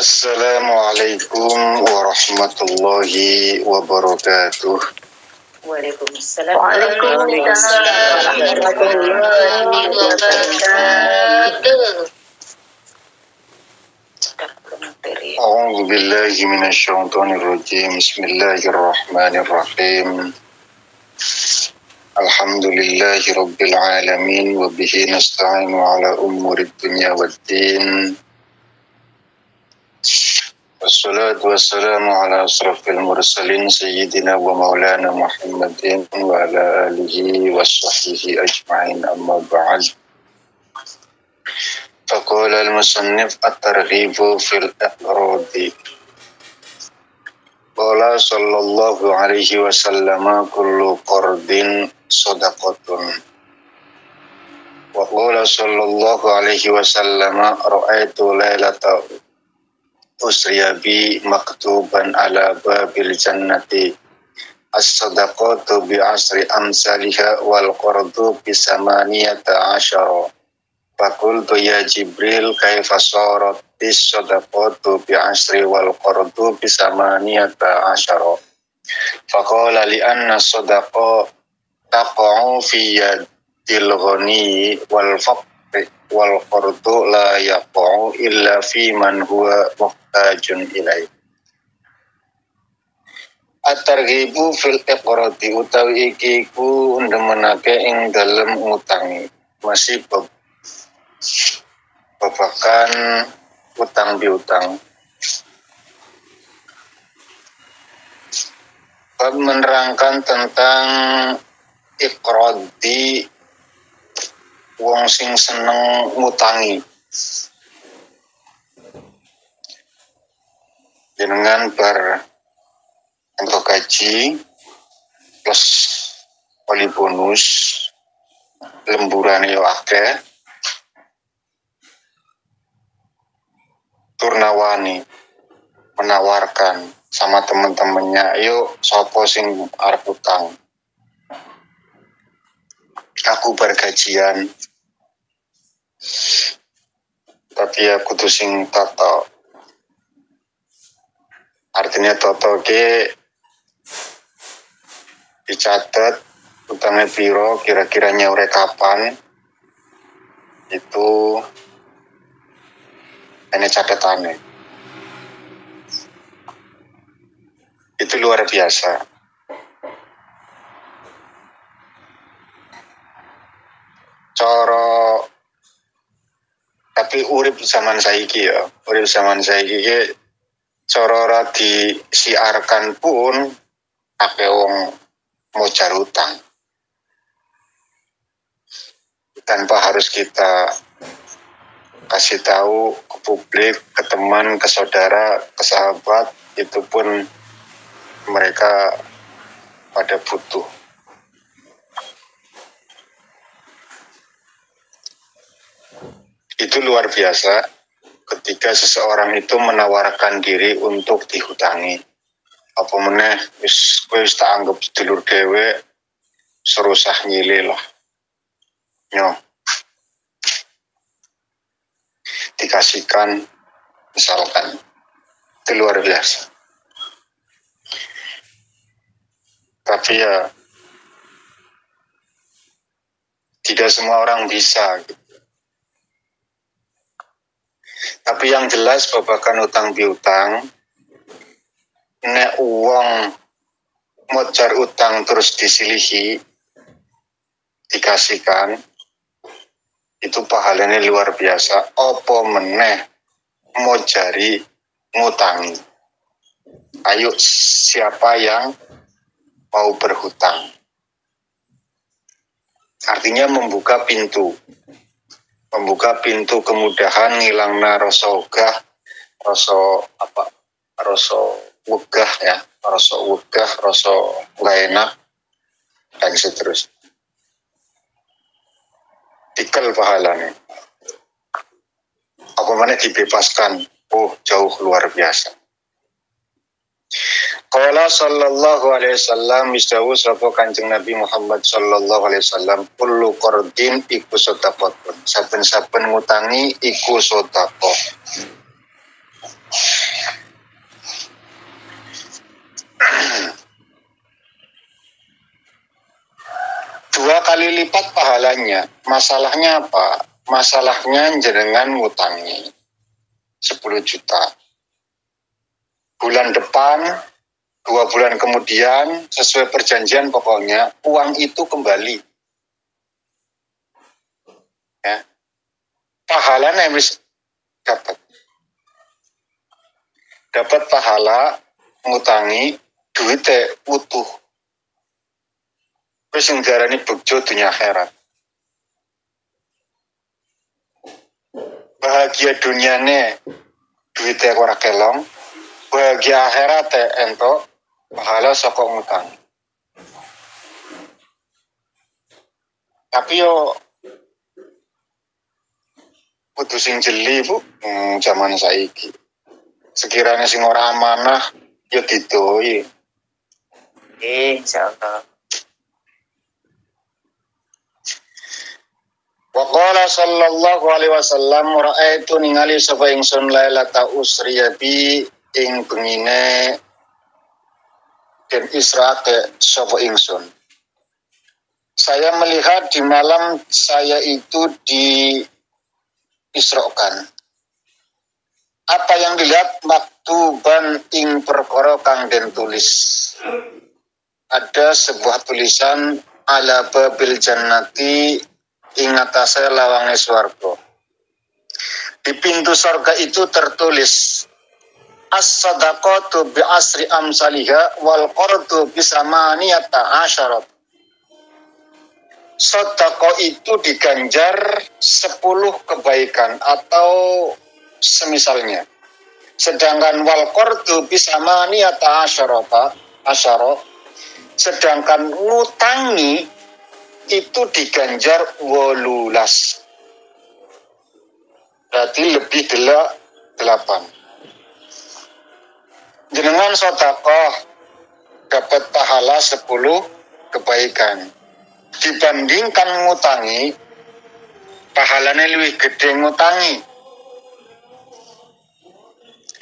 Assalamualaikum warahmatullahi wabarakatuh. Waalaikumsalam warahmatullahi wabarakatuh. A'udzu billahi minasyaitonir rajim. Bismillahirrahmanirrahim. Alhamdulillahi rabbil alamin wa bihi nasta'inu ala umurid dunya waddin. Wassalatu wassalamu ala asrafil mursalin sayyidina wa maulana Muhammadin wa ala alihi wa sahbihi ajma'in, amma ba'd. Faqala al-musannif at-targhibu fil aqradi. Qala sallallahu alaihi wasallam kullu qardin sadaqatun. Wa qala sallallahu alaihi wasallam ra'aitu lailata usriya bi maktuban ala babil jannati as-sadaqatu bi asri amsalha wal qardu bi samaniyata asyara. Faqultu ya Jibril kaifa sarat as-sadaqatu bi asri wal qardu bi samaniyata asyara. Faqala li anna as-sadaqa taqa'u fi yadil ghani wal faqri wal qardu la yaqa'u illa fi man huwa muhtajun ilaih. At-targhibu fil iqradi utawi iki ku ndemenake ing dalem ngutangi. Masih babakan utang piutang. Bab menerangkan tentang iqradi, wong sing seneng ngutangi. Jenengan bar entuk gaji plus oli bonus, lemburane yo akeh, turnawani menawarkan sama teman-temannya, yuk sopo sing arep utang, aku bergajian, tapi ya kudu sing toto. Artinya toto ke dicatat utangnya piro, kira-kira nyaure kapan, itu ini catatannya. Itu luar biasa. Coro, tapi urip zaman saiki ya, urip zaman saiki ke coro ora disiarkan pun akeh wong mojar utang. Tanpa harus kita kasih tahu ke publik, ke teman, ke saudara, ke sahabat, itu pun mereka pada butuh. Itu luar biasa ketika seseorang itu menawarkan diri untuk dihutangi. Apa meneh wis tak anggap sedulur dhewe, serusah nyile lah. Nyo. Dikasihkan misalkan. Itu luar biasa. Tapi ya tidak semua orang bisa gitu. Tapi yang jelas babakan utang piutang, nek uang mojar utang terus disilihi, dikasihkan, itu pahalanya luar biasa. Opo meneh mojari ngutangi. Ayo siapa yang mau berhutang. Artinya membuka pintu kemudahan, ngilangna rasa ogah, rasa wegah ya, rasa nggak enak dan seterusnya. Tikel pahalanya. Apa mana dibebaskan? Oh, jauh luar biasa. Qala sallallahu alaihi wasallam, misdawu sapa Kanjeng Nabi Muhammad sallallahu alaihi wasallam, kullu qardin iku sedekahun. Saben-saben ngutangi iku sedekah. kali lipat pahalanya. Masalahnya apa? Masalahnya jenengan ngutangi 10 juta. Bulan depan, 2 bulan kemudian, sesuai perjanjian pokoknya, uang itu kembali. Ya. Pahalanya wis dapat. Dapat pahala ngutangi duitnya utuh. Terus yang diarani bejo dunia akhirat. Bahagia duniane duitnya ora kelong, bahagia akhirat ento pahala saka ngutang. Tapi yo kudu sing jeli, Bu, zaman saiki. Sekiranya sing ora amanah ya didoi. Insyaallah. Wa qala sallallahu alaihi wasallam ra'aitu ningali sapa ingsun lailata usriya bi ing bengine den Isra'ate sapa ingsun. Saya melihat di malam saya itu diisrokan. Apa yang dilihat maktuban ing perkara kang den tulis. Ada sebuah tulisan ala babil jannati ing atase lawange swarga. Di pintu surga itu tertulis as-sadaqatu bi asri amsalihha wal qardu bi samaniyata asyarat. Sedekah itu diganjar 10 kebaikan atau semisalnya. Sedangkan wal qardu bi samaniyata asyara. Sedangkan ngutangi itu diganjar 18. Berarti lebih 8. Jenengan sedekah dapat pahala 10 kebaikan. Dibandingkan ngutangi, pahalanya lebih gede ngutangi.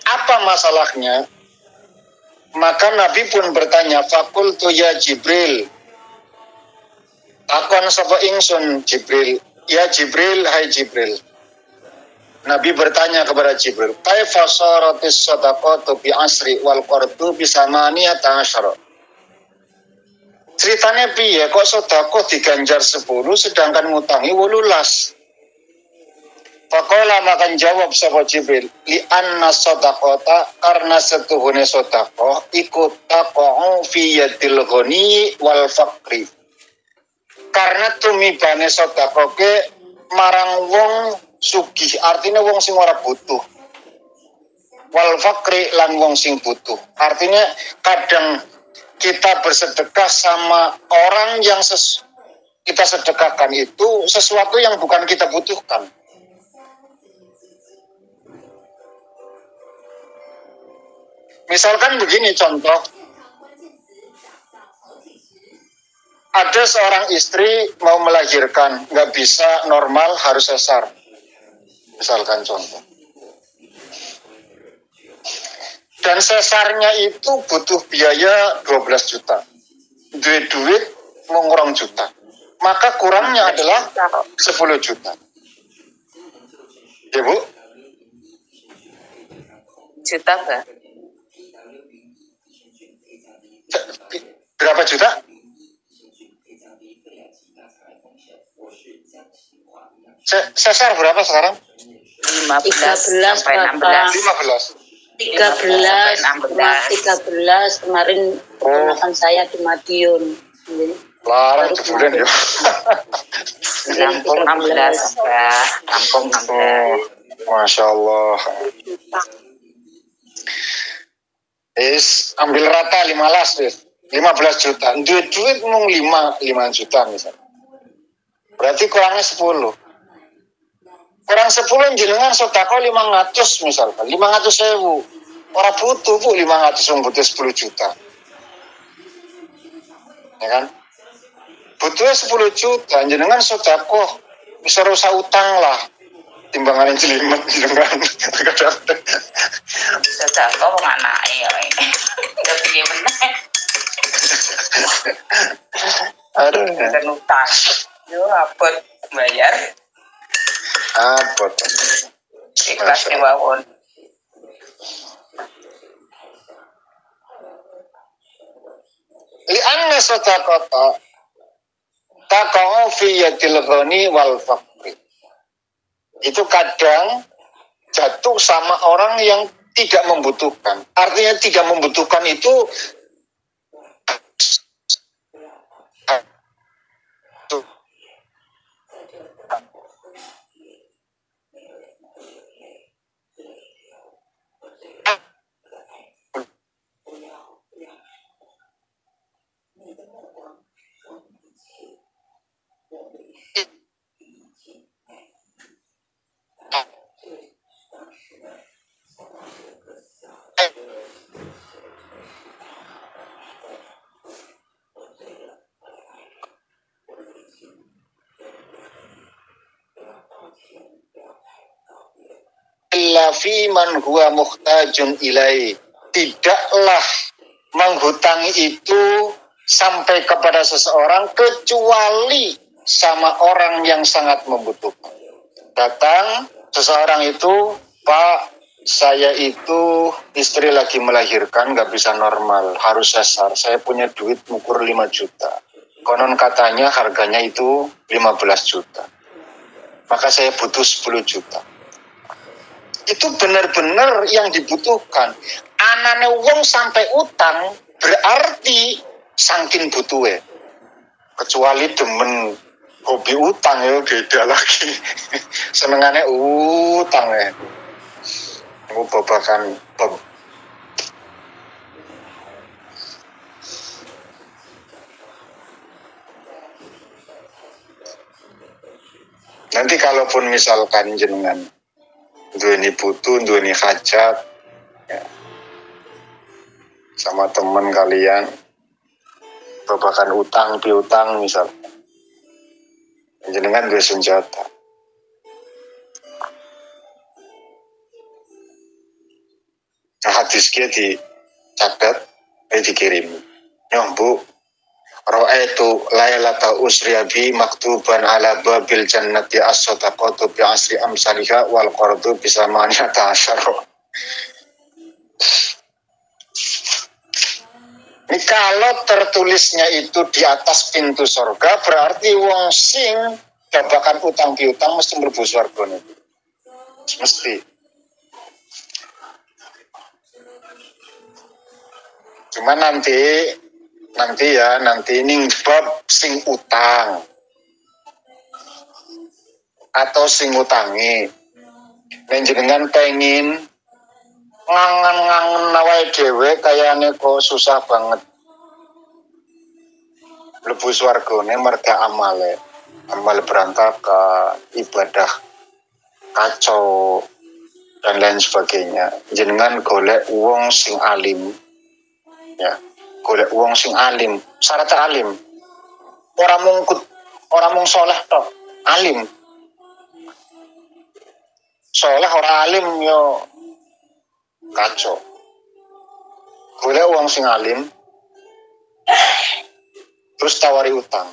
Apa masalahnya? Maka Nabi pun bertanya, fakultu ya Jibril. Takon sapa ingsun Jibril, ya Jibril, hai Jibril. Nabi bertanya kepada Jibril, kaifa saratis sadaqatu bi asri wal qardu bi samaniyata asyara. Ceritanya piye kok sedekah diganjar 10 sedangkan ngutangi 18. Faqala makan jawab sapa Jibril, li anna sadaqata karena setuhune sedekah iku taqa'u fi yadil ghani wal faqri. Karena tumibane sedekah ke marang wong sugih, artinya wong sing ora butuh. Wal faqri lan wong sing butuh. Artinya kadang kita bersedekah sama orang yang kita sedekahkan itu sesuatu yang bukan kita butuhkan. Misalkan begini contoh, ada seorang istri mau melahirkan, nggak bisa normal, harus sesar. Misalkan contoh. Dan sesarnya itu butuh biaya 12 juta. Duit mau ngurang juta. Maka kurangnya adalah 10 juta. Ya, Bu? Juta enggak? Berapa juta? Sesar berapa sekarang? 15 sampai 16. 13 kemarin keponakan saya di Madiun. Larang sebulan ya. Lampung 16 ya. Lampung 16. Masya Allah. Ambil rata 15 juta. Duit mau 5 juta misalnya. Berarti kurangnya 10. Kurang 10 jenengan sedekah 500 misalkan, 500.000. Ora butuh Bu 500, wong butuh 10 juta. Ya kan? Butuh 10 juta, jenengan sedekah bisa rusak utang lah. Timbangan jelimet jenengan. Sedekah wong anake ya. Enggak piye meneh. Aduh. Kan utang utang. Yo abot bayar. Abot. Ikhlas mawon. Li anna sadaqata taqa'u fi yadil ghani wal faqri. Itu kadang jatuh sama orang yang tidak membutuhkan. Artinya tidak membutuhkan itu illa fi man huwa muhtajun ilai. Tidaklah menghutangi itu sampai kepada seseorang kecuali sama orang yang sangat membutuhkan. Datang seseorang itu, Pak, saya itu istri lagi melahirkan, nggak bisa normal, harus sesar. Saya punya duit ukur 5 juta. Konon katanya harganya itu 15 juta. Maka saya butuh 10 juta. Itu benar-benar yang dibutuhkan. Anane wong sampai utang berarti saking butuhe. Kecuali demen hobi utang ya beda lagi. Senengane utang ya. Aku babakan nanti kalaupun misalkan jenengan duweni butuh, duweni hajat ya, sama teman kalian babakan utang piutang misal jenengan duwe senjata hadis kia dicatat dikirim Bu ra'aitu lailata usriya bi maktuban ala babil jannati as-sadaqatu bi asri amsalika wal qardu bi samaniyata asyara. Ini kalau tertulisnya itu di atas pintu surga berarti wong sing babakan utang piutang mesti mlebu swarga niku. Mesti. Cuma nanti ini bab sing utang atau sing utangi jenengan pengen ngangen nawai dhewe kayane kok susah banget mlebu swargane merga amal berantakan, ibadah kacau dan lain sebagainya. Jenengan golek wong sing alim ya, golek wong sing alim, syarat alim. Ora mung soleh tok, alim. Soleh ora alim yo kacau. Golek wong sing alim terus tawari utang.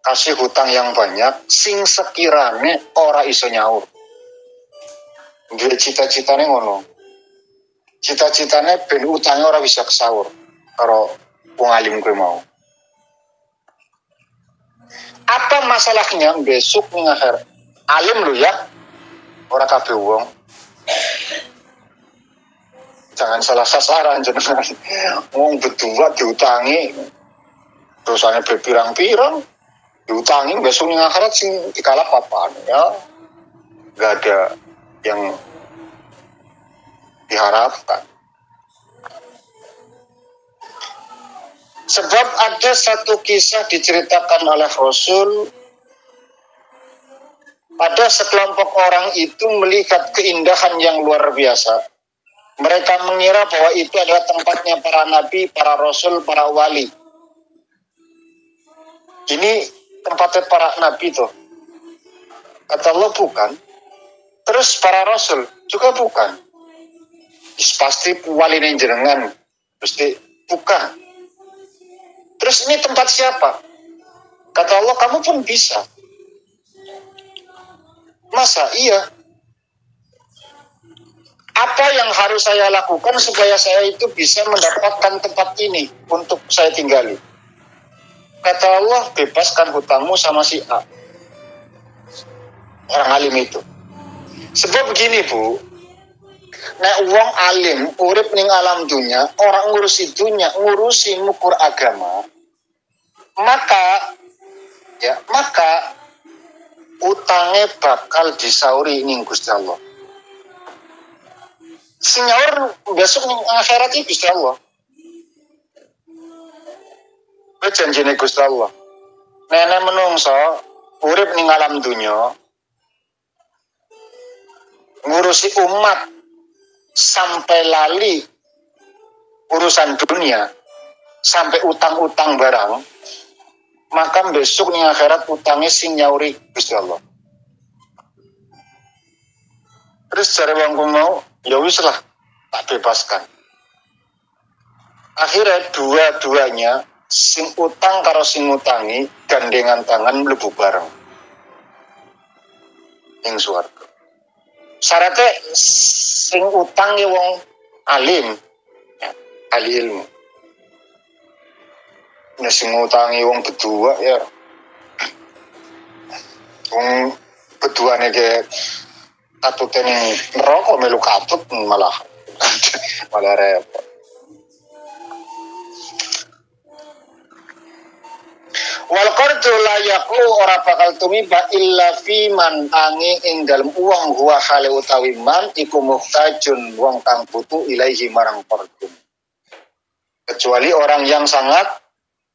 Kasih hutang yang banyak sing sekirane ora iso nyaur. Duwe cita-citane ngono. Cita-citane ben utangnya ora bisa kesaur karo wong alim kowe mau. Apa masalahnya besok ning akhir? Alim lu ya, ora kabeh wong. Jangan salah sasaran jenengan. Wong berdua diutangi dosane berpirang-pirang, diutangi besok ning akhirat sing dikalap apaan ya. Gak ada yang diharapkan. Sebab ada satu kisah diceritakan oleh Rasul, ada sekelompok orang itu melihat keindahan yang luar biasa. Mereka mengira bahwa itu adalah tempatnya para nabi, para rasul, para wali. Ini tempatnya para nabi tuh. Kata Allah bukan. Terus para rasul juga bukan. Pasti wali jenengan, pasti bukan. Terus ini tempat siapa? Kata Allah, kamu pun bisa. Masa iya? Apa yang harus saya lakukan supaya saya itu bisa mendapatkan tempat ini untuk saya tinggali? Kata Allah, bebaskan hutangmu sama si A. Orang alim itu. Sebab begini Bu, nek wong alim urip ning alam dunya, orang ngurusi dunya, ngurusi ngukur agama, maka utangnya bakal disauri ning Gusti Allah. Sing nyaur besok ning akhirat iki Gusti Allah. Janjine Gusti Allah. Nenek menungso urip ning alam dunya, ngurusi umat sampai lali urusan dunia, sampai utang-utang barang, maka besok ning akhirat utangnya sing nyauri Gusti Allah. Terus jare wong mau, ya wis lah, tak bebaskan. Akhirnya dua-duanya sing utang karo sing ngutangi gandengan tangan mlebu bareng ing swarga. Syaratnya sing utang ya wong alim, ya, ahli ilmu. Nah, sing ngutangi wong berdua ya, wong beduane ke katute ning neraka melu katut malah repot. Wal qardu la yaqu ora bakal tumiba illa fi man angi ing dalem uang huwa hale utawi man iku muhtajun wong kang butuh ilaihi marang qardu. Kecuali orang yang sangat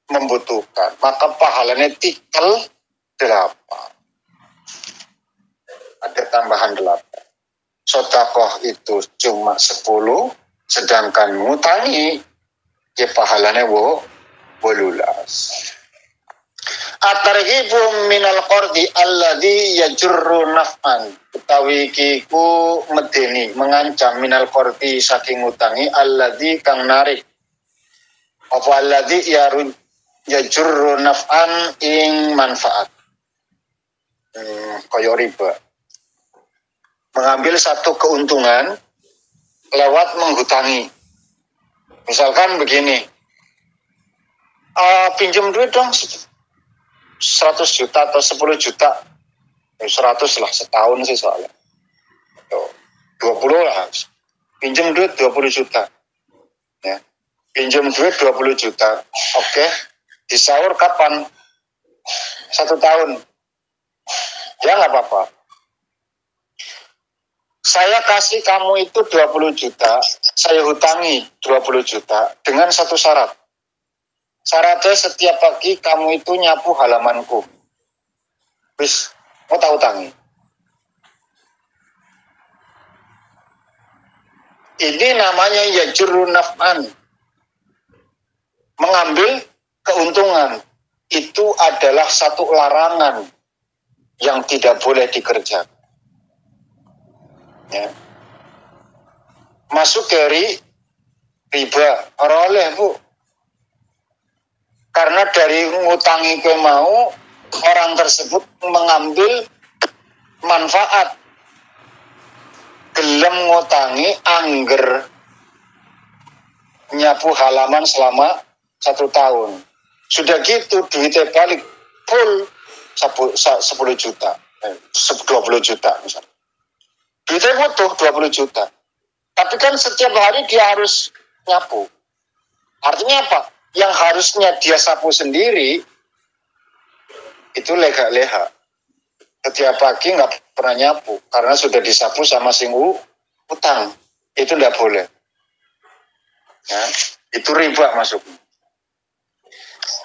membutuhkan, maka pahalanya tikel 8. Ada tambahan 8. Sedekah itu cuma 10, sedangkan ngutangi ya pahalanya 18. Atarhibu minal qardi alladhi yajurru naf'an. Utawi kiku medeni mengancam minal qardi saking utangi alladhi kang narik. Apa alladhi yajurru naf'an ing manfaat. Kaya riba. Mengambil satu keuntungan lewat menghutangi. Misalkan begini. Pinjam duit dong 100 juta atau 10 juta, 100 lah setahun sih soalnya, 20 lah, pinjam duit 20 juta, ya, pinjam duit 20 juta, oke, disaur kapan? 1 tahun, ya nggak apa-apa. Saya kasih kamu itu 20 juta, saya hutangi 20 juta dengan satu syarat. Syaratnya setiap pagi kamu itu nyapu halamanku. Wis, mau tak utangi. Ini namanya yajurru naf'an. Mengambil keuntungan. Itu adalah satu larangan yang tidak boleh dikerjakan. Ya. Masuk dari riba. Ora oleh, Bu. Karena dari ngutangi ke mau, orang tersebut mengambil manfaat. Gelem ngutangi angger nyapu halaman selama 1 tahun. Sudah gitu duitnya balik full 10 juta. 20 juta misalnya. Duitnya butuh 20 juta. Tapi kan setiap hari dia harus nyapu. Artinya apa? Yang harusnya dia sapu sendiri, itu leha-leha. Setiap pagi nggak pernah nyapu, karena sudah disapu sama sing utang. Itu nggak boleh. Ya, itu riba masuknya.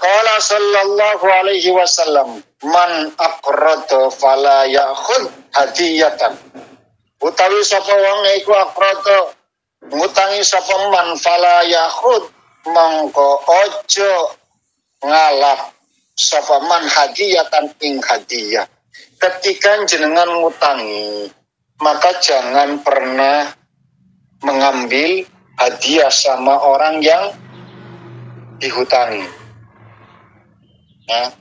Qala sallallahu alaihi wasallam, man aqrada fala ya'khud hadiyatan. Utawi sapa wong iku aqrada ngutangi sapa man fala ya'khud mongko ojo ngalap sapa man hadiyatan ing hadiah. Ketika jenengan ngutangi, maka jangan pernah mengambil hadiah sama orang yang dihutangi. Ya.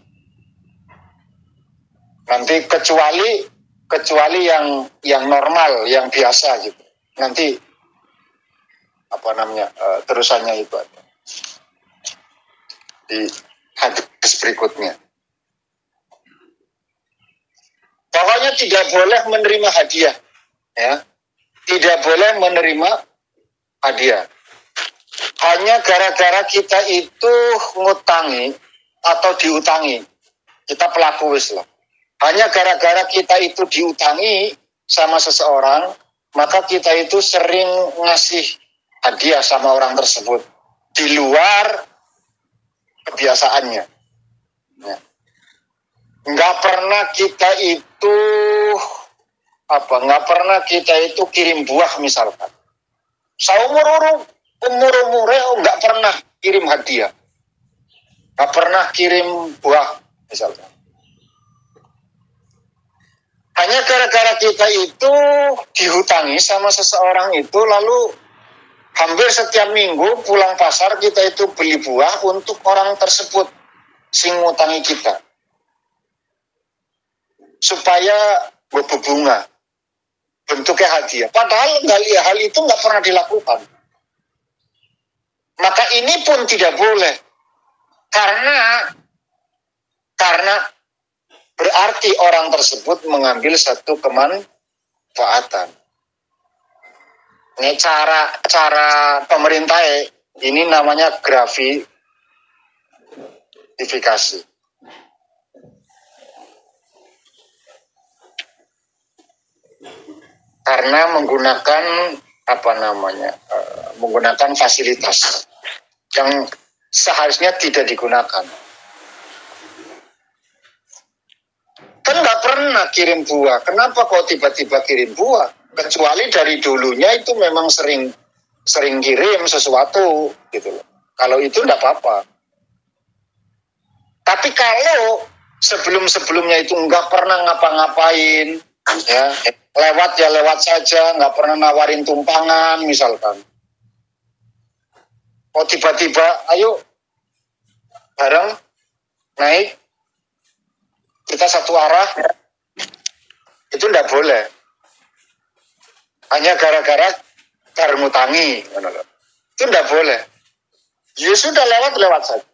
Nanti kecuali yang normal, yang biasa gitu. Nanti apa namanya terusannya itu ada di hadis berikutnya. Pokoknya tidak boleh menerima hadiah, ya. Tidak boleh menerima hadiah. Hanya gara-gara kita itu ngutangi atau diutangi, kita pelaku Islam. Hanya gara-gara kita itu diutangi sama seseorang, maka kita itu sering ngasih hadiah sama orang tersebut di luar kebiasaannya. Ya. Nggak pernah kita itu kirim buah misalkan. Umur-umurnya nggak pernah kirim hadiah, nggak pernah kirim buah misalkan. Hanya gara-gara kita itu dihutangi sama seseorang itu, lalu hampir setiap minggu pulang pasar kita itu beli buah untuk orang tersebut sing ngutangi kita, supaya berbunga bentuknya hadiah. Padahal hal itu nggak pernah dilakukan. Maka ini pun tidak boleh, karena berarti orang tersebut mengambil satu kemanfaatan. Ini cara pemerintah ini namanya gratifikasi. Karena menggunakan fasilitas yang seharusnya tidak digunakan. Kan nggak pernah kirim buah, kenapa kok tiba-tiba kirim buah? Kecuali dari dulunya itu memang sering kirim sesuatu gitu loh. Kalau itu nggak apa-apa. Tapi kalau sebelumnya itu nggak pernah ngapa-ngapain, ya lewat saja, nggak pernah nawarin tumpangan misalkan. Kok tiba-tiba, ayo bareng naik, kita satu arah, itu nggak boleh. Hanya gara-gara ngutangi, itu nggak boleh. Ya sudah, lewat saja.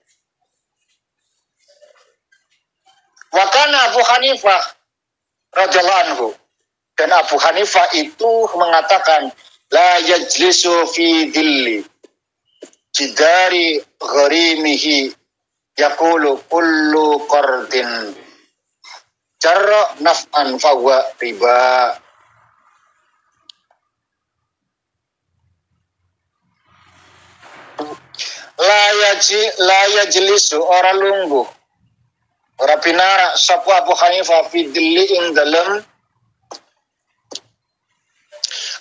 Wakana Abu Hanifah radhiyallahu anhu, dan Abu Hanifah itu mengatakan la yajlisu fi dhilli jidari gharimihi yaqulu kullu qardin jarra naf'an fahuwa riba. La yajlisu ora lungguh ora pinara sapa Abu Hanifah fi dhilli ing dalem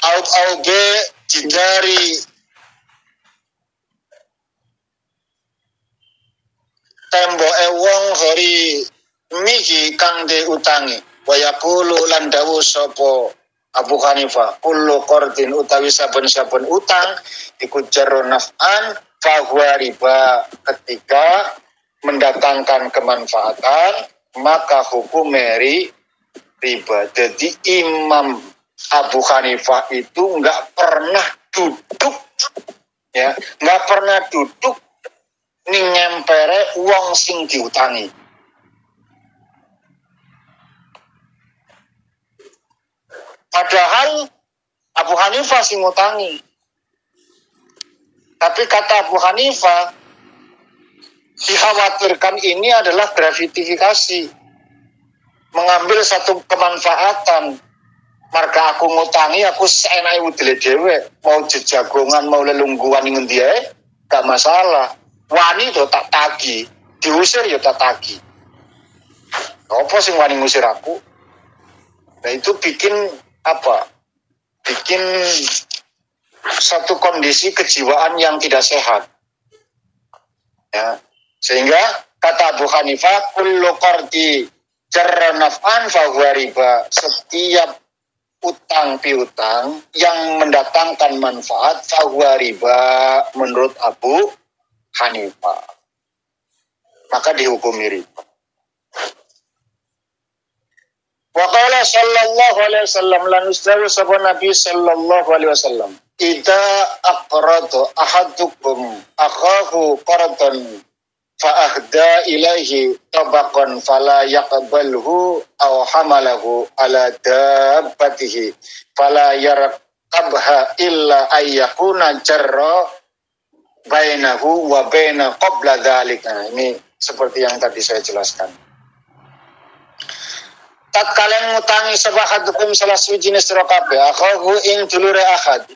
auge jidari temboke wong hari miki kang de utangi wayaqulu lan dawuh sapa Abu Hanifah kullu qardin utawi saben-saben utang iku jarra naf'an fahuwa riba. Ketika mendatangkan kemanfaatan maka hukum riba. Jadi Imam Abu Hanifah itu nggak pernah duduk ning ngempere wong sing diutangi. Padahal Abu Hanifah sing ngutangi. Tapi kata Abu Hanifah, dikhawatirkan ini adalah gratifikasi, mengambil satu kemanfaatan. Marga aku ngutangi, aku seenake udele dhewe, mau jejagongan, mau lelungguhan ning endi ae, gak masalah. Wani to tak tagi, diusir ya tak tagi. Apa sing wani ngusir aku? Nah itu bikin satu kondisi kejiwaan yang tidak sehat. Ya. Sehingga kata Abu Hanifah kullu qardi jarra naf'an fahuwa riba. Setiap utang piutang yang mendatangkan manfaat fahuwa riba menurut Abu Hanifah. maka dihukumi riba. Wa qala sallallahu alaihi wasallam lan ustawi sapa Nabi sallallahu alaihi wasallam idza aqrada ahadukum akhahu qardan fa ahda ilaihi tabaqan fala yaqbalhu aw hamalahu ala dabbatihi fala yarqabha illa ayyakuna jarra bainahu wa baina qabla dzalika. Nah, ini seperti yang tadi saya jelaskan. Tatkala ngutangi sabahadukum salah suci sira kabeh akhahu ing dulure ahad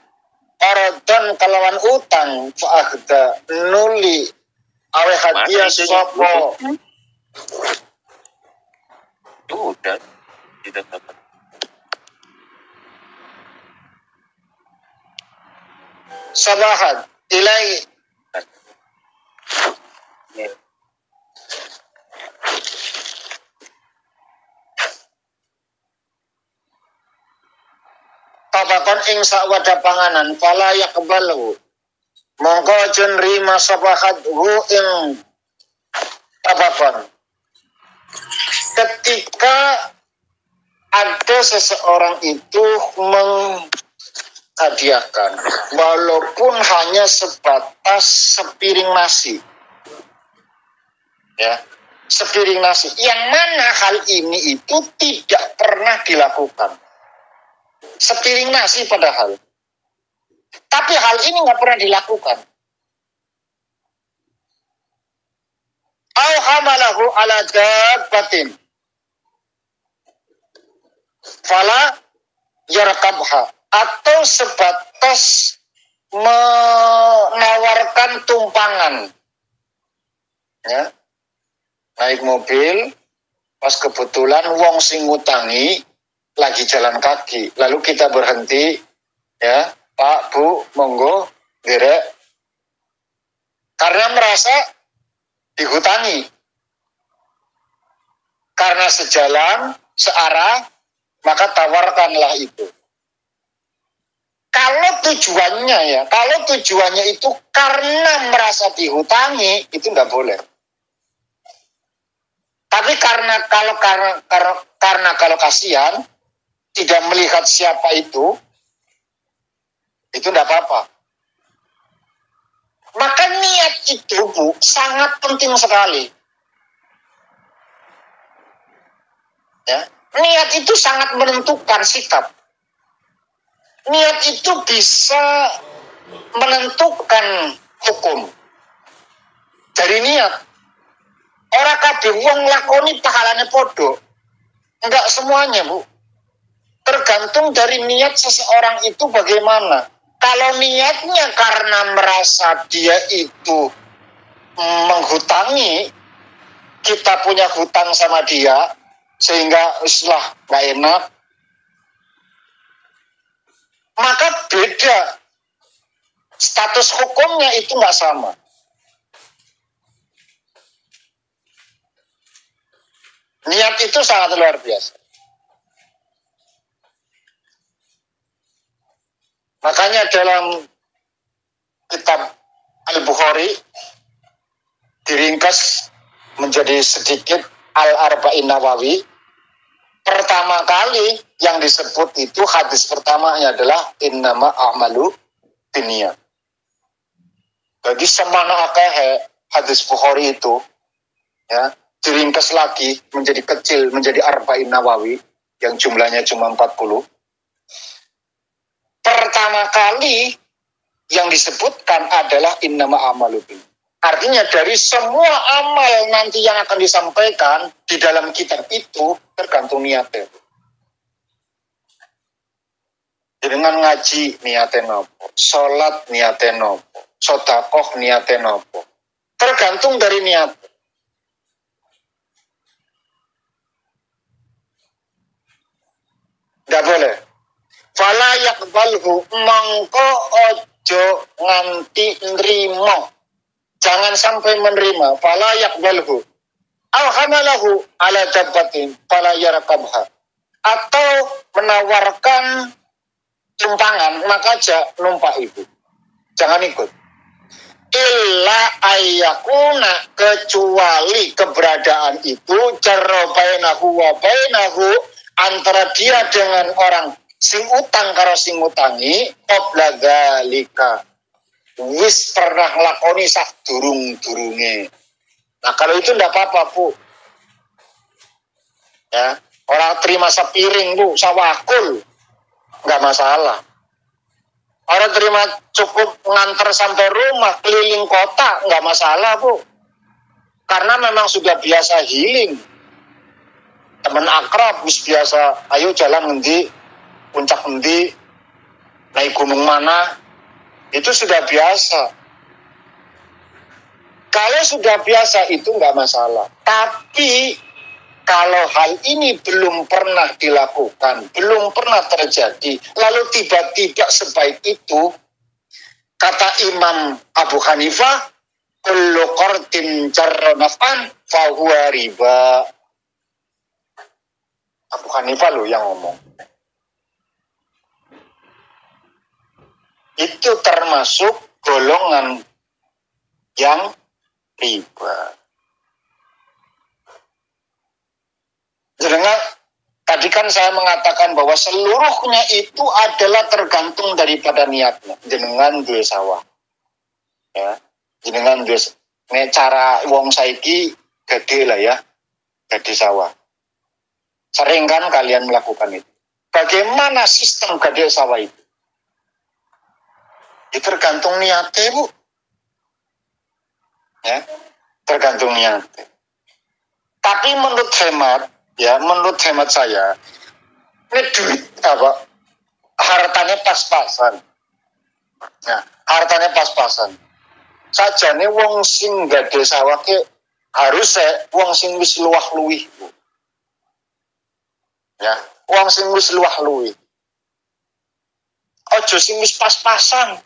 aradan kalawan utang fa ahda nuli awe hadiah sapa udah tidak dapat sabahat ilai tabakon ing sakwada panganan fala yaqbalu mongko jen rima sabahat hu ing tabakon. Ketika ada seseorang itu menghadiahkan walaupun hanya sebatas sepiring nasi, ya, sepiring nasi, yang mana hal ini itu tidak pernah dilakukan. Sepiring nasi padahal, tapi hal ini nggak pernah dilakukan. Au hamalahu ala dabbatin fala yarkabha, atau sebatas menawarkan tumpangan, ya, naik mobil pas kebetulan wong sing ngutangi lagi jalan kaki, lalu kita berhenti, ya, Pak, Bu, monggo derek, karena merasa dihutangi, karena sejalan searah, maka tawarkanlah itu. Kalau tujuannya itu karena merasa dihutangi, itu nggak boleh. Tapi karena kalau kasihan, tidak melihat siapa itu tidak apa-apa. Maka niat itu, Bu, sangat penting sekali. Ya, niat itu sangat menentukan sikap. Niat itu bisa menentukan hukum. Dari niat. Orang kabeh wong lakoni pahalane podo. Enggak semuanya, Bu. Tergantung dari niat seseorang itu bagaimana. Kalau niatnya karena merasa dia itu menghutangi, kita punya hutang sama dia, sehingga islah gak enak, maka beda. Status hukumnya itu gak sama. Niat itu sangat luar biasa. Makanya dalam kitab Al-Bukhari diringkas menjadi sedikit Al-Arba'in Nawawi. Pertama kali yang disebut itu hadis pertamanya adalah innama a'malu binniyat. Jadi semana akeh hadis Bukhari itu, ya, diringkas lagi menjadi kecil, menjadi Arba'in Nawawi yang jumlahnya cuma 40. Pertama kali yang disebutkan adalah innama a'malu binniyat. Artinya dari semua amal nanti yang akan disampaikan di dalam kitab itu tergantung niatnya. Dengan ngaji niatnya nopo, sholat niatnya nopo, sodakoh niatnya nopo. Tergantung dari niat. Tidak boleh. Fala yaqbalhu, mangko ojo nganti nrimo. Jangan sampai menerima. Fala yaqbalhu. Aw hamalahu ala dabbatin fala yarkabha. Atau menawarkan tumpangan, maka aja numpak itu. Jangan ikut. illa ayyakuna, kecuali keberadaan itu bainahu wa bainahu, antara dia dengan orang sing utang karo sing utangi qabla dzalika, wis pernah lakoni sak durung-durunge. Nah kalau itu ndak apa-apa Bu, ya orang terima sepiring Bu, sawakul nggak masalah. Orang terima cukup nganter sampai rumah, keliling kota, nggak masalah Bu. Karena memang sudah biasa healing. Teman akrab, wis biasa, ayo jalan ngendi, puncak ngendi, naik gunung mana, itu sudah biasa. Kalau sudah biasa itu nggak masalah. Tapi kalau hal ini belum pernah dilakukan, belum pernah terjadi, lalu tiba-tiba sebaik itu, kata Imam Abu Hanifah, kullu qardin jarra naf'an fahuwa riba. Abu Hanifah loh yang ngomong. Itu termasuk golongan yang riba. Jenengan, tadi kan saya mengatakan bahwa seluruhnya itu adalah tergantung daripada niatnya. Jenengan duwe sawah, ya. Jenengan duwe, cara wong saiki gede lah ya, gede sawah. Sering kan kalian melakukan itu. Bagaimana sistem gede sawah itu? Itu tergantung niatnya Bu, ya, tergantung niatnya. Tapi menurut hemat saya, ini duit apa? Hartanya pas-pasan. Nah, hartanya pas-pasan. Sajane wong sing gade sawah ke harus wong sing wis luwih-luwih. Ya, wong sing wis luwih-luwih. Ojo sing wis pas-pasan.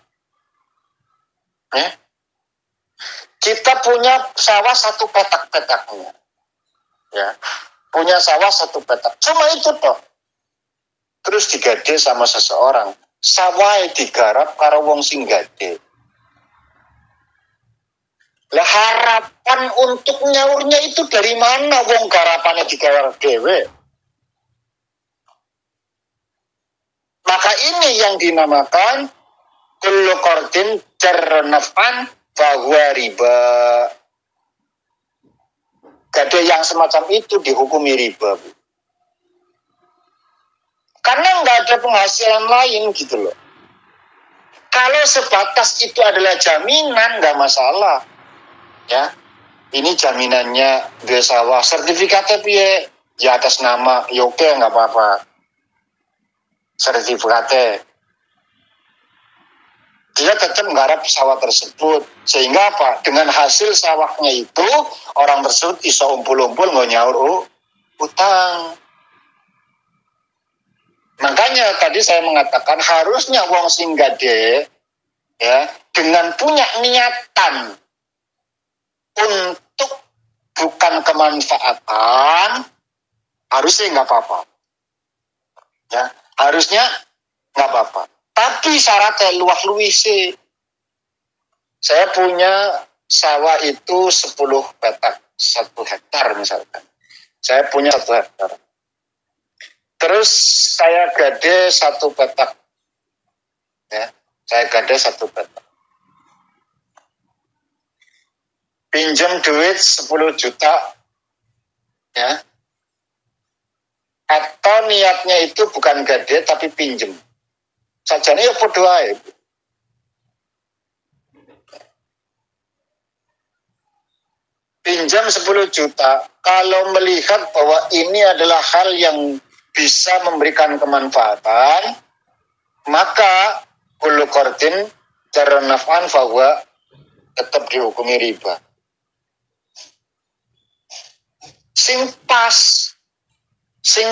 Ya. Kita punya sawah satu petak-petaknya. Ya. Punya sawah satu petak, cuma itu toh. Terus digade sama seseorang, sawah digarap karo wong sing gade. Lah harapan untuk nyaurnya itu dari mana? Wong garapannya digarap dewe. Maka ini yang dinamakan kullu qardin jarra naf'an fahuwa riba. Gade yang semacam itu dihukumi riba, Bu. Karena nggak ada penghasilan lain gitu loh. Kalau sebatas itu adalah jaminan, nggak masalah. Ya, ini jaminannya di sawah, sertifikatnya piye? Ya atas nama, ya oke nggak apa-apa. Sertifikatnya. Dia tetap menggarap sawah tersebut, sehingga apa? Dengan hasil sawahnya itu orang tersebut iso umpul-umpul nggak nyaur utang. Makanya tadi saya mengatakan harusnya wong sing gade, ya, dengan punya niatan untuk bukan kemanfaatan, harusnya nggak apa-apa. Ya, harusnya nggak apa-apa. Tapi syaratnya luwih-luwih sih. Saya punya sawah itu 10 petak, 1 hektar misalkan. Saya punya 1 hektar. Terus saya gade 1 petak. Ya, saya gade 1 petak. Pinjam duit 10 juta. Ya. Atau niatnya itu bukan gade tapi pinjam. Sajane ya podo ae. Pinjam 10 juta, kalau melihat bahwa ini adalah hal yang bisa memberikan kemanfaatan, maka kullu qardin jarra naf'an fahuwa tetap dihukumi riba. Sing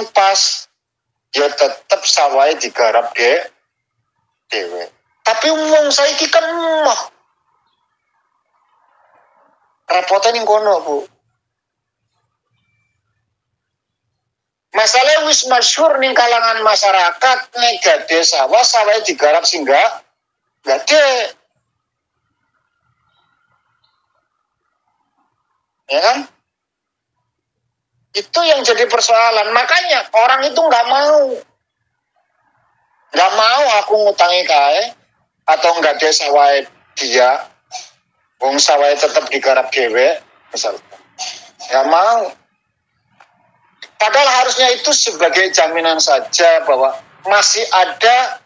pas ya tetap sawahnya digarap dewe. Tapi wong saiki kan mah repotnya ning kono, Bu. Masalah wis masyhur ning kalangan masyarakat nek gade sawah digarap sing gade. ya kan? Itu yang jadi persoalan. Makanya orang itu nggak mau aku ngutangi kae atau nggak desa wae dia, wong sawai tetap digarap dhewe, misalnya. Nggak mau. Padahal harusnya itu sebagai jaminan saja bahwa masih ada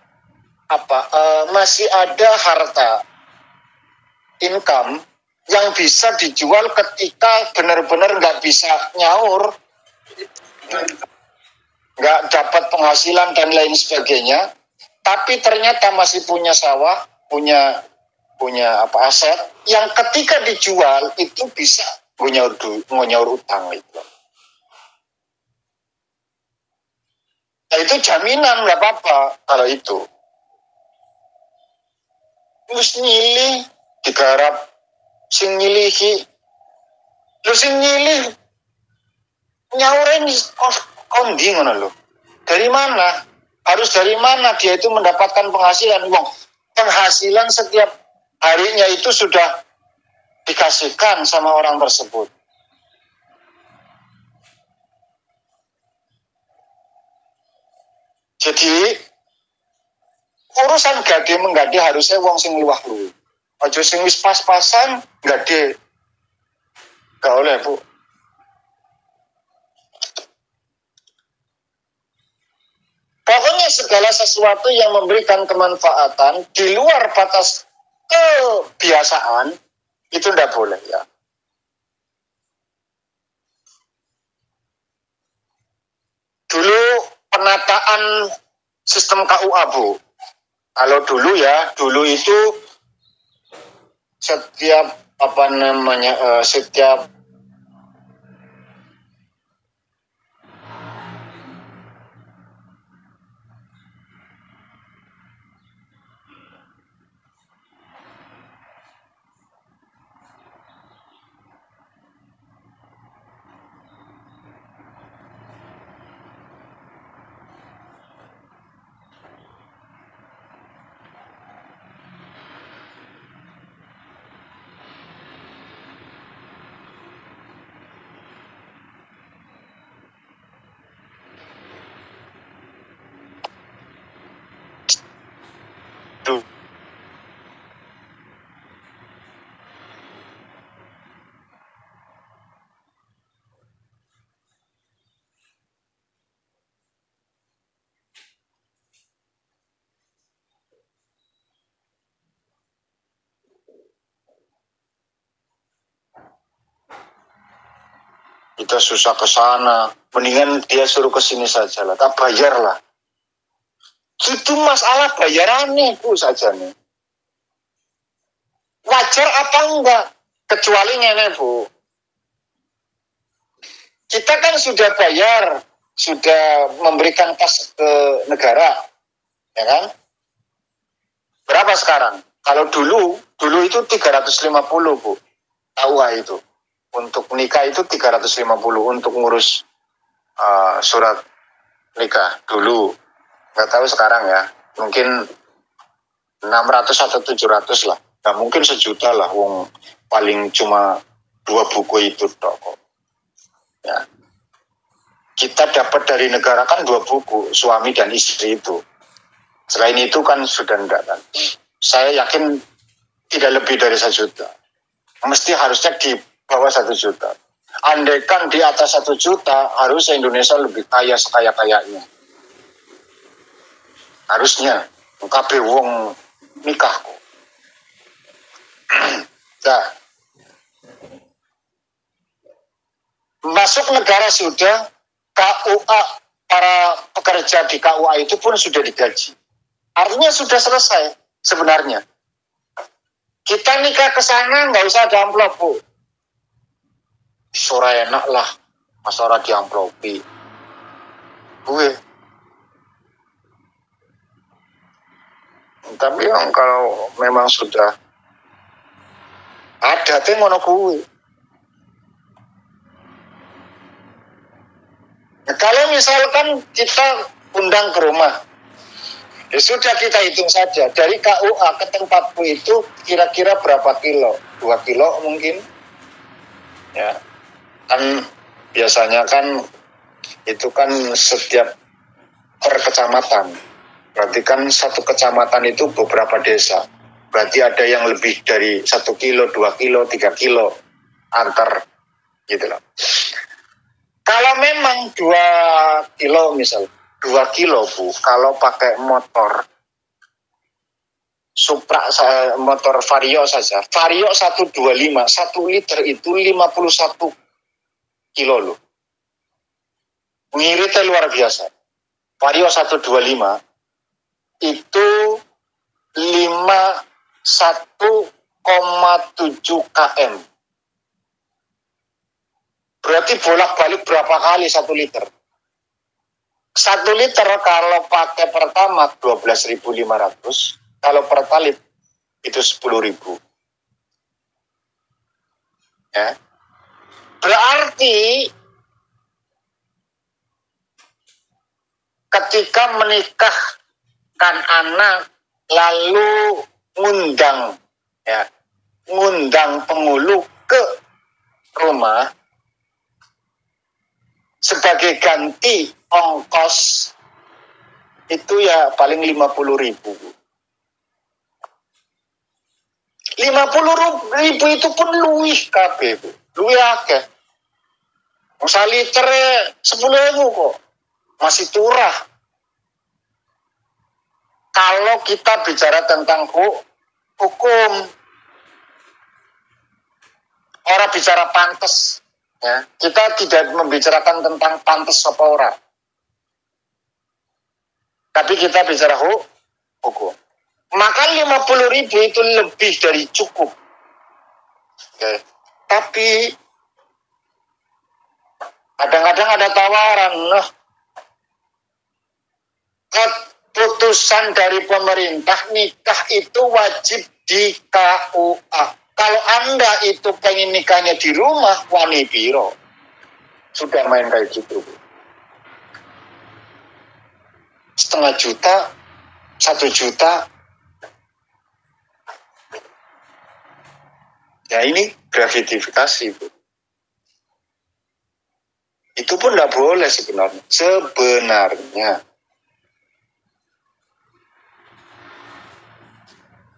masih ada harta income yang bisa dijual ketika benar-benar nggak bisa nyaur, nggak dapat penghasilan dan lain sebagainya, tapi ternyata masih punya sawah, punya aset yang ketika dijual itu bisa nyaur utang itu. Nah, itu jaminan nggak apa-apa kalau itu. Terus nyilih digarap sing nyilihi, lu sing nyilih nyauren kondi ngono lho. Dari mana? Harus dari mana dia itu mendapatkan penghasilan? Uang penghasilan setiap harinya itu sudah dikasihkan sama orang tersebut. Jadi urusan gade menggade harusnya wong sing luwah luwih. Aja sing wis pas-pasan gade. Gak oleh, Bu. Pokoknya segala sesuatu yang memberikan kemanfaatan di luar batas kebiasaan itu tidak boleh ya. Dulu penataan sistem KUA, Bu. Kalau dulu itu setiap setiap kita susah ke sana, mendingan dia suruh ke sini saja lah, tak bayar lah. Itu masalah bayarannya, Bu, saja nih. Wajar apa enggak? Kecuali ngene, Bu. Kita kan sudah bayar, sudah memberikan kas ke negara, ya kan? Berapa sekarang? Kalau dulu itu 350, Bu. KUA itu. Untuk nikah itu 350 untuk ngurus surat nikah dulu. Nggak tahu sekarang ya. Mungkin 600 atau 700 lah. Nggak mungkin sejuta lah. Wong paling cuma 2 buku itu kok. Ya. Kita dapat dari negara kan 2 buku, suami dan istri itu. Selain itu kan sudah enggak kan. Saya yakin tidak lebih dari 1 juta. Mesti harusnya di bawah 1 juta. Andaikan di atas 1 juta, harusnya Indonesia lebih kaya sekaya-kayanya. Harusnya. Kabeh wong nikah kok. Nah. Masuk negara sudah, KUA, para pekerja di KUA itu pun sudah digaji. Artinya sudah selesai sebenarnya. Kita nikah ke sana nggak usah ada amplop, Bu. Sora enak lah, mas ora diamplopi. Gue. Tapi yang kalau memang sudah ada tuh ngono gue. Nah, kalau misalkan kita undang ke rumah, ya sudah kita hitung saja dari KUA ke tempatku itu kira-kira berapa kilo? 2 kilo mungkin, ya. Kan biasanya kan itu kan setiap per kecamatan. Berarti kan satu kecamatan itu beberapa desa. Berarti ada yang lebih dari 1 kilo, 2 kilo, 3 kilo antar gitu loh. Kalau memang 2 kilo misal, 2 kilo Bu, kalau pakai motor Supra, motor Vario saja, Vario 125, 1 liter itu 51 kilo loh. Ngiritnya luar biasa. Vario 125 itu 51,7 km. Berarti bolak-balik berapa kali 1 liter? 1 liter kalau pakai Pertamax 12.500, kalau Pertalite itu 10.000. Ya. Berarti ketika menikahkan anak lalu ngundang penghulu ke rumah sebagai ganti ongkos itu ya paling 50.000. 50.000 itu pun luwih kabeh, Bu. Luwih akeh. Wong salitere 10.000 kok. Masih turah. Kalau kita bicara tentang hukum, orang bicara pantes, ya. Kita tidak membicarakan tentang pantes apa ora. Tapi kita bicara hukum. Maka 50.000 itu lebih dari cukup. Oke. Tapi kadang-kadang ada tawaran, loh. Keputusan dari pemerintah nikah itu wajib di KUA. Kalau Anda itu pengen nikahnya di rumah, wani piro. Sudah main kayak gitu. 0,5 juta, 1 juta. Ya ini gratifikasi, Bu. Itu pun tidak boleh sebenarnya.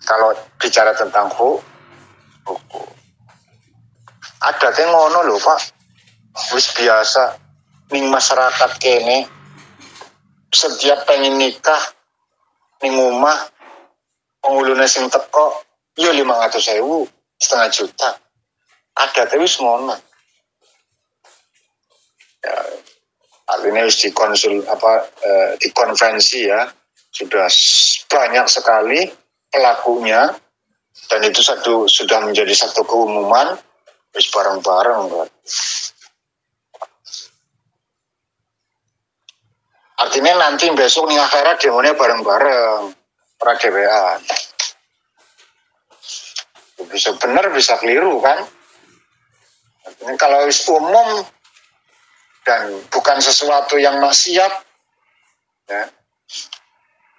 Kalau bicara tentang hukum. Ada yang ngono lho, Pak. Wis biasa ning masyarakat kene setiap pengen nikah ning omah penghulune sing teko yo 500.000, 0,5 juta. Ada tapi wis ngono. Ya, artinya harus dikonvensi ya, sudah banyak sekali pelakunya dan itu sudah menjadi satu keumuman, harus bareng-bareng, Pak. Artinya nanti besok nih akhirat demonya bareng-bareng, para dewean. Bisa benar, bisa keliru kan? Artinya kalau umum dan bukan sesuatu yang maksiat,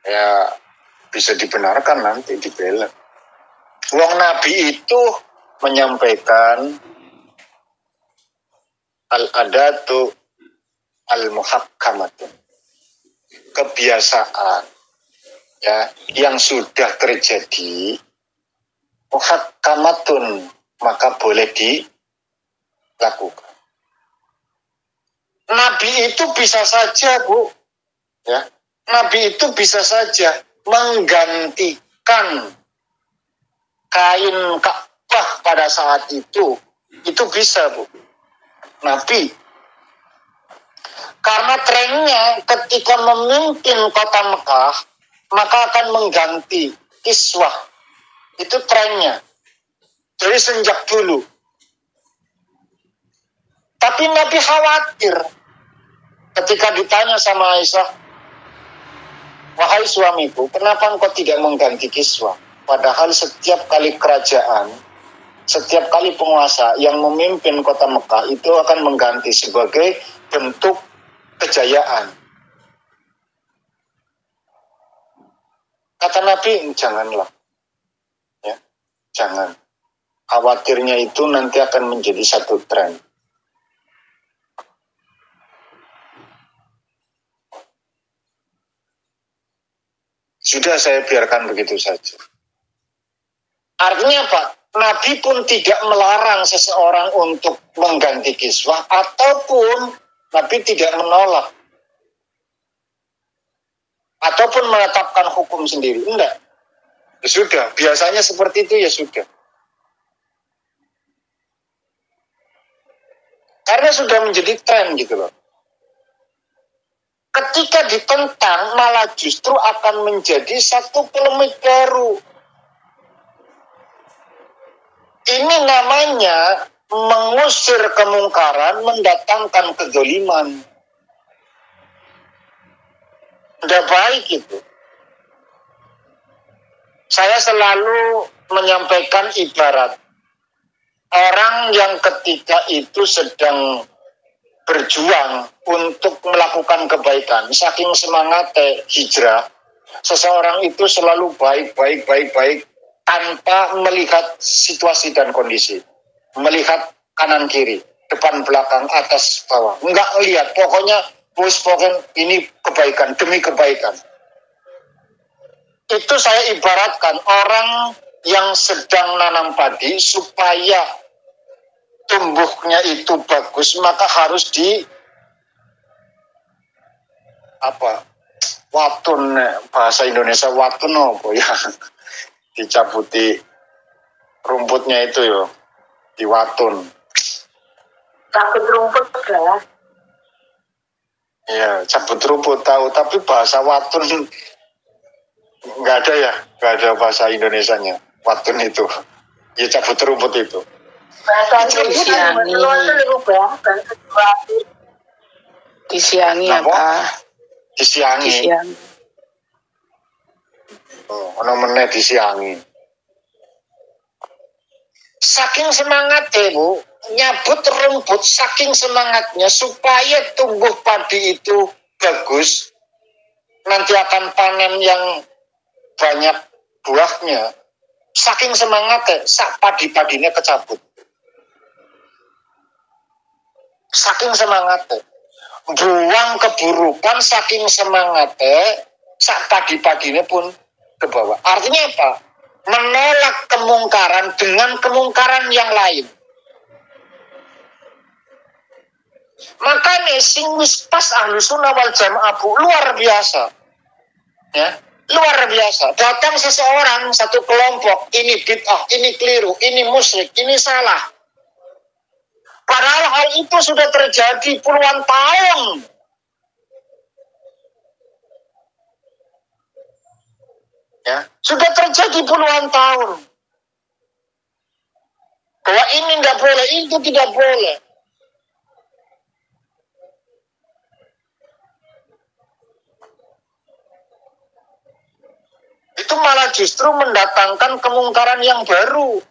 ya bisa dibenarkan nanti dibela. Wong Nabi itu menyampaikan al-adatu al-muhakkamatun, kebiasaan ya yang sudah terjadi muhakkamatun, maka boleh dilakukan. Nabi itu bisa saja, Bu, ya. Nabi itu bisa saja menggantikan kain Ka'bah pada saat itu bisa, Bu. Nabi. Karena trennya ketika memimpin kota Mekah, maka akan mengganti kiswah. Itu trennya. Jadi sejak dulu. Tapi Nabi khawatir ketika ditanya sama Aisyah, wahai suamiku, kenapa engkau tidak mengganti kiswah? Padahal setiap kali kerajaan, setiap kali penguasa yang memimpin kota Mekah itu akan mengganti sebagai bentuk kejayaan. Kata Nabi, janganlah. Ya, jangan. Khawatirnya itu nanti akan menjadi satu tren. Sudah saya biarkan begitu saja. Artinya apa? Nabi pun tidak melarang seseorang untuk mengganti kiswah, ataupun Nabi tidak menolak, ataupun menetapkan hukum sendiri. Enggak. Ya sudah, biasanya seperti itu ya sudah. Karena sudah menjadi tren gitu loh. Ketika ditentang malah justru akan menjadi satu polemik baru. Ini namanya mengusir kemungkaran, mendatangkan kedzaliman. Tidak baik itu. Saya selalu menyampaikan ibarat orang yang ketika itu sedang berjuang untuk melakukan kebaikan, saking semangatnya hijrah, seseorang itu selalu baik, tanpa melihat situasi dan kondisi, melihat kanan kiri, depan belakang, atas bawah, enggak lihat, pokoknya ini kebaikan demi kebaikan. Itu saya ibaratkan orang yang sedang nanam padi supaya tumbuhnya itu bagus, maka harus watun, bahasa Indonesia watun apa ya, dicabuti rumputnya itu yo, diwatun. Cabut rumput lah. Ya, cabut rumput tahu, tapi bahasa watun nggak ada ya, nggak ada bahasa Indonesianya. Watun itu, ya cabut rumput itu. Bahasa disiangi apa? Disiangi. Ono meneh disiangi. Saking semangatnya Bu, nyabut rumput, saking semangatnya supaya tumbuh padi itu bagus, nanti akan panen yang banyak buahnya. Saking semangatnya, sak padi-padinya kecabut. Saking semangatnya, buang keburukan, saking semangatnya, sak padi-padinya pun ke bawah. Artinya apa? Menolak kemungkaran dengan kemungkaran yang lain. Makanya sing wis pas Ahlussunnah wal Jamaah luar biasa. Ya, luar biasa. Datang seseorang, satu kelompok, ini bid'ah, ini keliru, ini musyrik, ini salah. Padahal hal itu sudah terjadi puluhan tahun. Ya, sudah terjadi puluhan tahun. Bahwa ini tidak boleh, itu tidak boleh. Itu malah justru mendatangkan kemungkaran yang baru.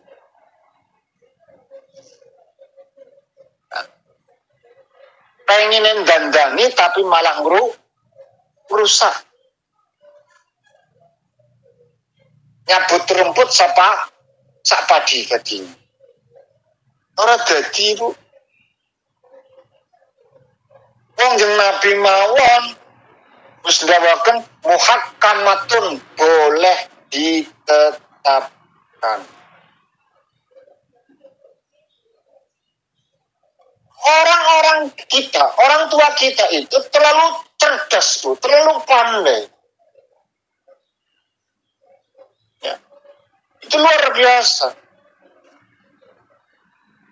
Pengen dandani tapi malah merusak. Nyabut rumput sak padi tadi. Ora dadi Bu. Wong jeung Nabi mawon wis ndawaken muhakkamatun, boleh ditetapkan. Orang-orang kita, orang tua kita itu terlalu cerdas Bu, terlalu pandai. Ya. Itu luar biasa.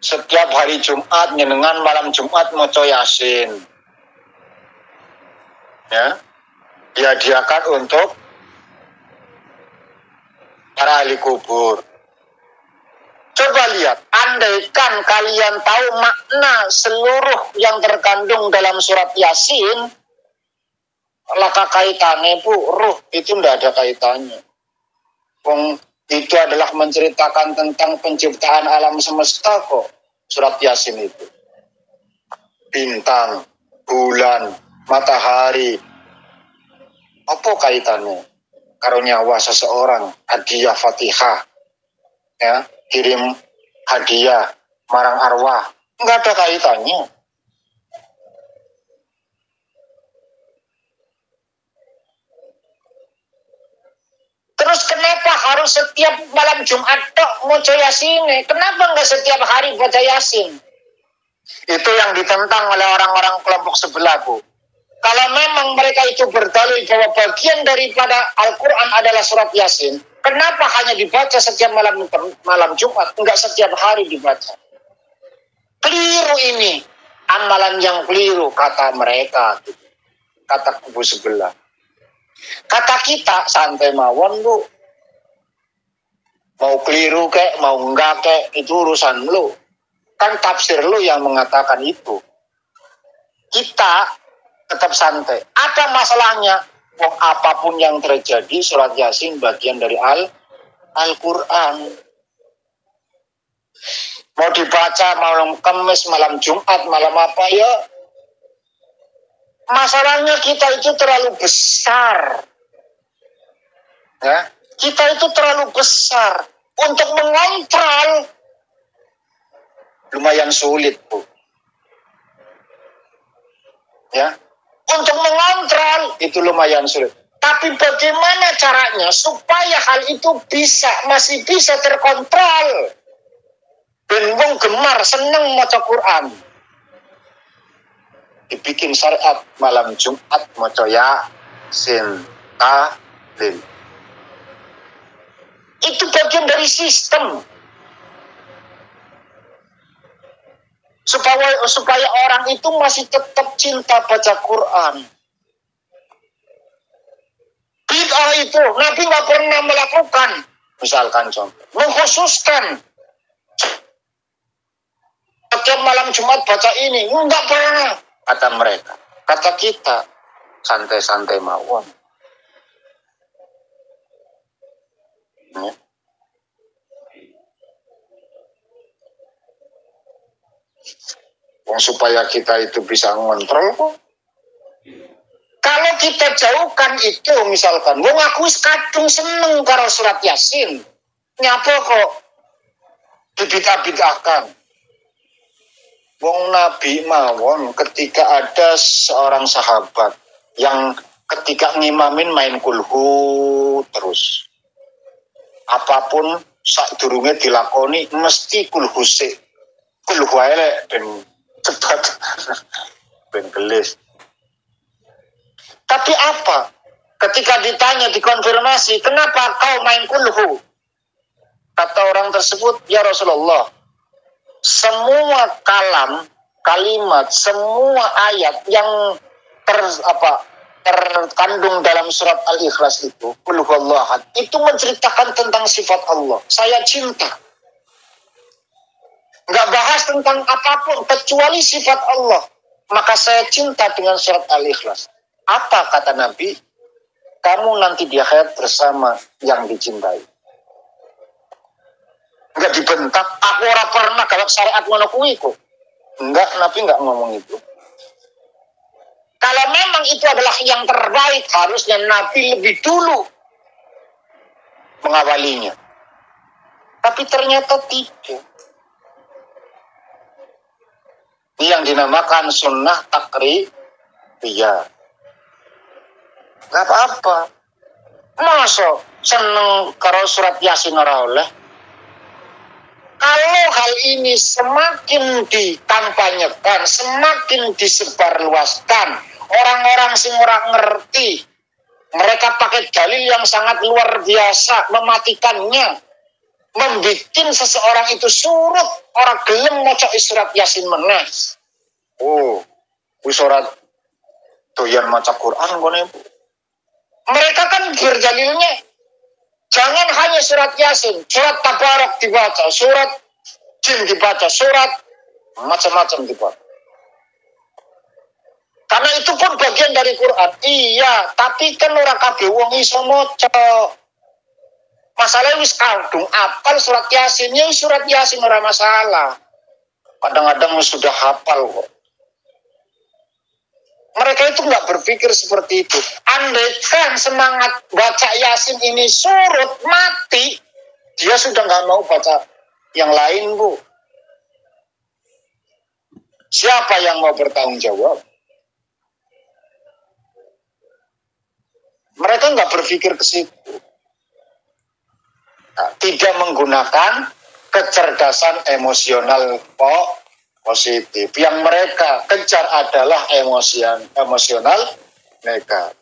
Setiap hari Jumat, nyenengan malam Jumat maca Yasin. Ya. Dihadiahkan untuk para ahli kubur. Coba lihat, andaikan kalian tahu makna seluruh yang terkandung dalam surat Yasin, laka kaitannya Bu, ruh itu tidak ada kaitannya. Itu adalah menceritakan tentang penciptaan alam semesta kok, surat Yasin itu. Bintang, bulan, matahari, apa kaitannya? Karo nyawa seseorang, hadiah Fatihah, ya, kirim hadiah marang arwah, nggak ada kaitannya. Terus kenapa harus setiap malam Jumat tok moco Yasin? Kenapa nggak setiap hari baca Yasin? Itu yang ditentang oleh orang-orang kelompok sebelah, Bu. Kalau memang mereka itu berdalil bahwa bagian daripada Al-Quran adalah surat Yasin, kenapa hanya dibaca setiap malam Jumat, enggak setiap hari dibaca? Keliru ini, amalan yang keliru kata mereka, kata kubu sebelah. Kata kita santai mawon, Bu. Mau keliru kek, mau enggak kek, itu urusan lu. Kan tafsir lu yang mengatakan itu. Kita tetap santai. Apa masalahnya? Wong apapun yang terjadi, surat Yasin bagian dari Al-Quran. Mau dibaca malam Kamis, malam Jumat, malam apa ya? Masalahnya kita itu terlalu besar. Ya, kita itu terlalu besar untuk mengontrol. Lumayan sulit, Bu. Ya, untuk mengontrol itu lumayan sulit. Tapi bagaimana caranya supaya hal itu masih bisa terkontrol? Ben wong gemar seneng maca Quran. Dibikin syariat malam Jumat maca Yasin tahlil. Itu bagian dari sistem. Supaya orang itu masih tetap cinta baca Quran. Bid'ah itu Nabi nggak pernah melakukan. Misalkan contoh, mengkhususkan setiap malam Jumat baca ini, nggak pernah. Kata mereka, kata kita, santai-santai mawon. Ya. Supaya kita itu bisa ngontrol kok. Kalau kita jauhkan itu, misalkan, wong aku kadung seneng karo surat Yasin, nyapa kok dibid'ah-bid'ahkan. Wong Nabi mawon ketika ada seorang sahabat yang ketika ngimamin main kulhu terus. Apapun sadurunge dilakoni mesti kulhu sik. Kulhu wae ben cepat ben gelis. Tapi apa? Ketika ditanya, dikonfirmasi, kenapa kau main kulhu? Kata orang tersebut, ya Rasulullah, semua kalimat, semua ayat yang terkandung dalam surat Al-Ikhlas itu, Qul huwallahu ahad, itu menceritakan tentang sifat Allah. Saya cinta. Nggak bahas tentang apapun kecuali sifat Allah. Maka saya cinta dengan surat Al-Ikhlas. Apa kata Nabi? Kamu nanti di akhirat bersama yang dicintai. Nggak dibentak. Aku ora pernah kalau syariat ngono kuwi kok. Enggak, Nabi nggak ngomong itu. Kalau memang itu adalah yang terbaik, harusnya Nabi lebih dulu mengawalinya. Tapi ternyata tidak. Ini yang dinamakan sunnah takribiyah. Gak apa-apa. Masa seneng karo surat Yasin ora oleh? Kalau hal ini semakin dikampanyekan, semakin disebarluaskan, orang-orang sing ora ngerti, mereka pakai dalil yang sangat luar biasa, mematikannya, membikin seseorang itu surut, orang gelem maca surat Yasin meneh. Oh, surat doyan maca Quran gone. Mereka kan berdalilnya jangan hanya surat Yasin, surat Tabarak dibaca, surat Jin dibaca, surat macam-macam dibaca. Karena itu pun bagian dari Quran. Iya, tapi kan ora kabeh wong iso maca. Masalahnya wis kadung apal surat Yasin, ya surat Yasin ora masalah. Kadang-kadang sudah hafal kok. Mereka itu nggak berpikir seperti itu. Andaikan semangat baca Yasin ini surut, mati, dia sudah nggak mau baca yang lain, Bu. Siapa yang mau bertanggung jawab? Mereka nggak berpikir ke situ. tidak menggunakan kecerdasan emosional positif. Yang mereka kejar adalah emosional negatif.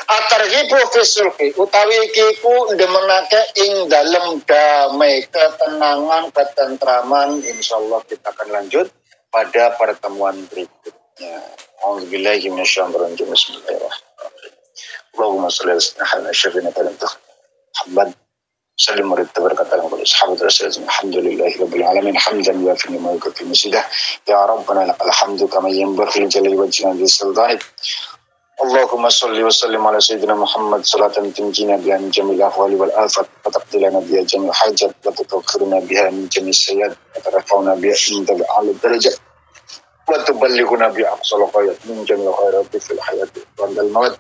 Atarhibu fisulhi utawi iku ndemenake ing dalem damai, ketenangan, ketentraman. Insyaallah kita akan lanjut pada pertemuan berikutnya. A'udzubillahi minasyaitonir rajim. Bismillahirrahmanirrahim. Allahumma shalli ala sayyidina Muhammad sallim wa berkata kepada sahabat Rasulullah alhamdulillahi rabbil alamin hamdan wa fi ma yakfi masidah ya rabbana lakal hamdu kama yanbaghi li jalali wajhika bi sultanik. Allahumma salli wa sallim ala sayyidina Muhammad salatan tunjina biha min jamil ahwali wal afat wa taqdilana biha jamil hajat wa tukakhiruna biha min jamil sayyad wa tarafawna biha inda a'la darajat wa tuballighuna biha aqsal ghayat min jamil khairati fil hayati wa dal maut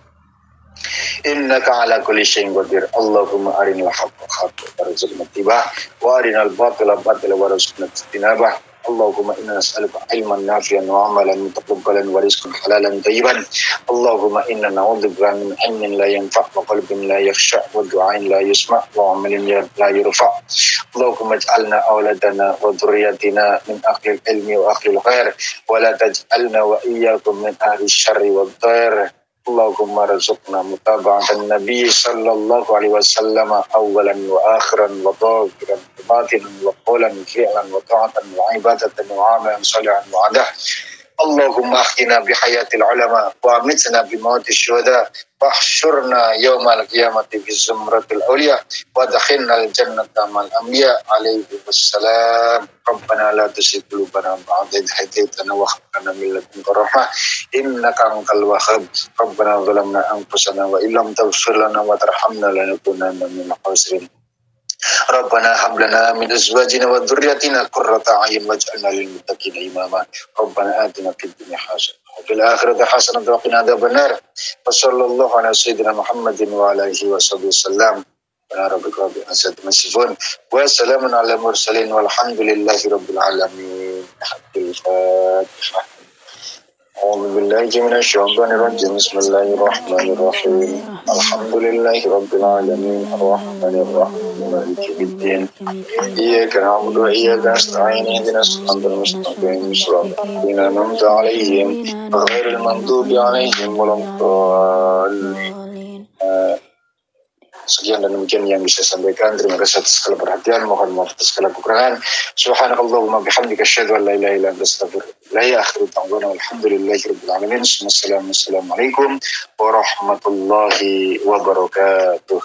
innaka ala kulli syai'in qadir. Allahumma arinal haqqa haqqan warzuqna ittiba'ah wa arinal batila batilan warzuqna ijtinabah. Allahumma inna nas'aluka ilman nafi'an wa amalan mutaqabbalan wa rizqan halalan tayyiban. Allahumma inna na'udzubika min ilmin la yanfa' wa qalbin la yakhsha' wa du'ain la yusma' wa amalin la yurfa'. Allahumma ij'alna awladana wa dhurriyyatina min ahli ilmi wa ahli khair wa la taj'alna wa iyyakum min ahli syarri wa dhair. Allahumma razuqna mutaba'atan Nabi sallallahu alaihi wasallam awalan wa akhiran wa dhahiran wa batinan wa qawlan fi'lan wa ta'atan wa ibadatan wa amalan salihan wa adah. Allahumma akhina bihayatil ulama wa amitna bimauti syuhada wa ahsyurna yawmal qiyamati fi zumratil awliya wa dakhilna al-jannata mal anbiya alaihi wassalam. Rabbana la tuzigh qulubana ba'da idh hadaytana wa hab lana min ladunka rahmah innaka antal wahhab. Rabbana zalamna anfusana wa illam taghfir lana wa tarhamna lanakunanna minal khasirin. Rabbana hab lana min azwajina wa dhurriyyatina qurrata a'yun waj'alna lil muttaqina imama. Rabbana atina fid dunya hasanah wa fil akhirati hasanah wa qina adzabannar. Wa sallallahu ala sayyidina Muhammadin wa ala alihi wasallam. Wa rabbika rabbil izzati masifun wa salamun ala mursalin walhamdulillahi rabbil alamin. Al-Fatihah. A'udzu billahi minasyaitonir rajim. Bismillahirrahmanirrahim. Alhamdulillahi rabbil alamin arrahmanir rahim maliki yaumiddin. Iyyaka na'budu wa iyyaka nasta'in ihdinas siratal mustaqim siratal ladzina an'amta 'alaihim ghairil maghdubi 'alaihim waladdallin. Sekian dan demikian yang bisa saya sampaikan. Terima kasih atas segala perhatian. Mohon maaf atas segala kekurangan. Subhanakallahumma bihamdika asyhadu an la ilaha illa anta astaghfiruka wa atubu ilaik. Alhamdulillahirabbil alamin. Wassalamualaikum warahmatullahi wabarakatuh.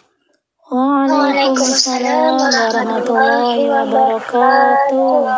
Waalaikumsalam warahmatullahi wabarakatuh.